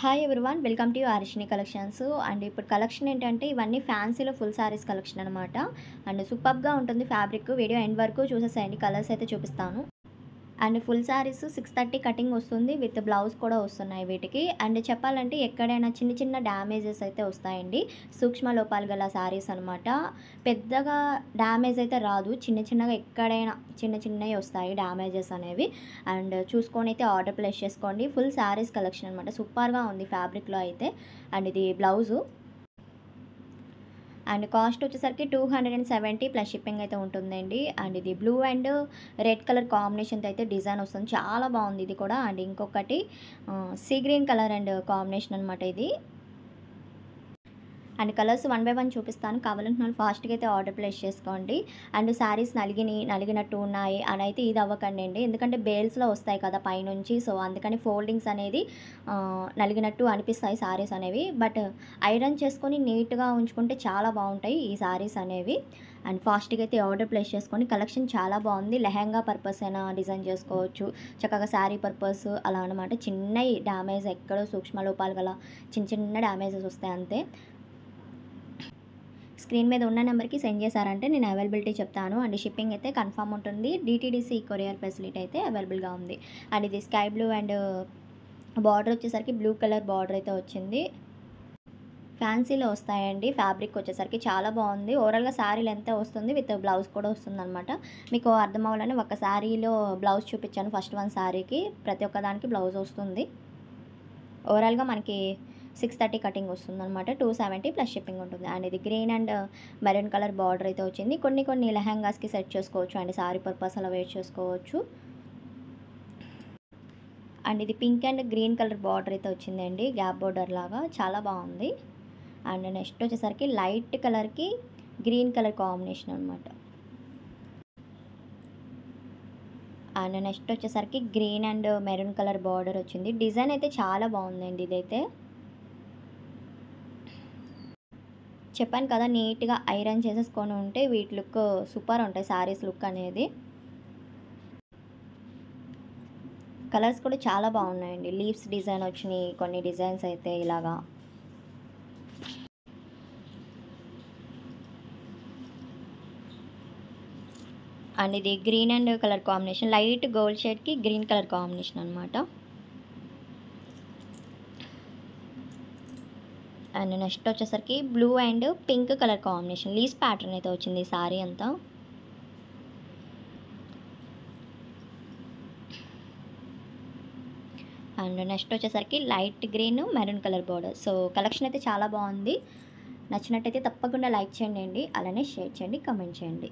Hi everyone, welcome to Arishini collections. And ఇప్పుడు collection ఏంటంటే ఇవన్నీ ఫ్యాన్సీలో ఫుల్ సారీస్ కలెక్షన్ అనమాట. అండ్ సూపర్గా ఉంటుంది ఫ్యాబ్రిక్. వీడియో ఎండ్ వరకు చూసేసేయండి, కలర్స్ అయితే చూపిస్తాను. అండ్ ఫుల్ శారీస్ 630 కటింగ్ వస్తుంది, విత్ బ్లౌజ్ కూడా వస్తున్నాయి వీటికి. అండ్ చెప్పాలంటే ఎక్కడైనా చిన్న చిన్న డ్యామేజెస్ అయితే వస్తాయండి, సూక్ష్మ లోపాలు గల శారీస్ అనమాట. పెద్దగా డ్యామేజ్ అయితే రాదు, చిన్న చిన్నగా ఎక్కడైనా చిన్న చిన్నవి వస్తాయి డ్యామేజెస్ అనేవి. అండ్ చూసుకొని అయితే ఆర్డర్ ప్లేస్ చేసుకోండి. ఫుల్ శారీస్ కలెక్షన్ అనమాట, సూపర్గా ఉంది ఫ్యాబ్రిక్లో అయితే. అండ్ ఇది బ్లౌజు. అండ్ కాస్ట్ వచ్చేసరికి 270 ప్లస్ షిప్పింగ్ అయితే ఉంటుందండి. అండ్ ఇది బ్లూ అండ్ రెడ్ కలర్ కాంబినేషన్తో అయితే డిజైన్ వస్తుంది, చాలా బాగుంది ఇది కూడా. అండ్ ఇంకొకటి sea green colour and combination అనమాట ఇది. And colours one by one చూపిస్తాను, కావాలంటున్న ఫాస్ట్గా అయితే ఆర్డర్ ప్లేస్ చేసుకోండి. అండ్ శారీస్ నలిగినట్టు ఉన్నాయి అని అయితే ఇది అవ్వకండి అండి, ఎందుకంటే బేల్స్లో వస్తాయి కదా పైనుంచి, సో అందుకని ఫోల్డింగ్స్ అనేది నలిగినట్టు అనిపిస్తాయి శారీస్ అనేవి. బట్ ఐరన్ చేసుకొని నీట్గా ఉంచుకుంటే చాలా బాగుంటాయి ఈ శారీస్ అనేవి. అండ్ ఫాస్ట్గా అయితే ఆర్డర్ ప్లేస్ చేసుకొని, కలెక్షన్ చాలా బాగుంది. లెహంగా పర్పస్ అయినా డిజైన్ చేసుకోవచ్చు, చక్కగా శారీ పర్పస్ అలా అనమాట. చిన్న డ్యామేజ్, ఎక్కడో సూక్ష్మ లోపాలు గల చిన్న చిన్న డ్యామేజెస్ వస్తాయి అంతే. స్క్రీన్ మీద ఉన్న నెంబర్కి సెండ్ చేశారంటే నేను అవైలబిలిటీ చెప్తాను. అండ్ షిప్పింగ్ అయితే కన్ఫర్మ్ ఉంటుంది. డిటీడీసీ కొరియర్ ఫెసిలిటీ అయితే అవైలబుల్గా ఉంది. అండ్ ఇది స్కై బ్లూ అండ్ బార్డర్ వచ్చేసరికి బ్లూ కలర్ బార్డర్ అయితే వచ్చింది. ఫ్యాన్సీలో వస్తాయండి, ఫ్యాబ్రిక్ వచ్చేసరికి చాలా బాగుంది. ఓవరాల్గా శారీ లెంత్ వస్తుంది, విత్ బ్లౌజ్ కూడా వస్తుంది అనమాట. మీకు అర్థం అవ్వాలని ఒక శారీలో బ్లౌజ్ చూపించాను, ఫస్ట్ వన్ శారీకి ప్రతి ఒక్క దానికి బ్లౌజ్ వస్తుంది. ఓవరాల్గా మనకి 630 కటింగ్ వస్తుంది అనమాట. 270 ప్లస్ షిప్పింగ్ ఉంటుంది. అండ్ ఇది green and maroon colour border అయితే వచ్చింది. కొన్ని లెహంగాస్కి సెట్ చేసుకోవచ్చు, అండ్ సారీ పర్పస్ అలా వేర్ చేసుకోవచ్చు. అండ్ ఇది pink and green colour border అయితే వచ్చిందండి, గ్యాప్ బార్డర్ లాగా, చాలా బాగుంది. అండ్ నెక్స్ట్ వచ్చేసరికి లైట్ కలర్కి గ్రీన్ కలర్ కాంబినేషన్ అనమాట. అండ్ నెక్స్ట్ వచ్చేసరికి green and maroon colour border వచ్చింది. డిజైన్ అయితే చాలా బాగుందండి ఇదైతే. చెప్పాను కదా, నీట్గా ఐరన్ చేసేసుకొని ఉంటే వీటి లుక్ సూపర్ ఉంటాయి, శారీస్ లుక్ అనేది. కలర్స్ కూడా చాలా బాగున్నాయండి, లీవ్స్ డిజైన్ వచ్చినాయి కొన్ని డిజైన్స్ అయితే ఇలాగా. అండ్ ఇది green and colour combination, light gold షేడ్కి గ్రీన్ కలర్ కాంబినేషన్ అనమాట. అండ్ నెక్స్ట్ వచ్చేసరికి blue and pink colour combination, lace pattern అయితే వచ్చింది ఈ శారీ అంతా. అండ్ నెక్స్ట్ వచ్చేసరికి light green maroon colour border. So collection అయితే చాలా బాగుంది. నచ్చినట్టయితే తప్పకుండా లైక్ చేయండి, అలానే షేర్ చేయండి, కమెంట్ చేయండి.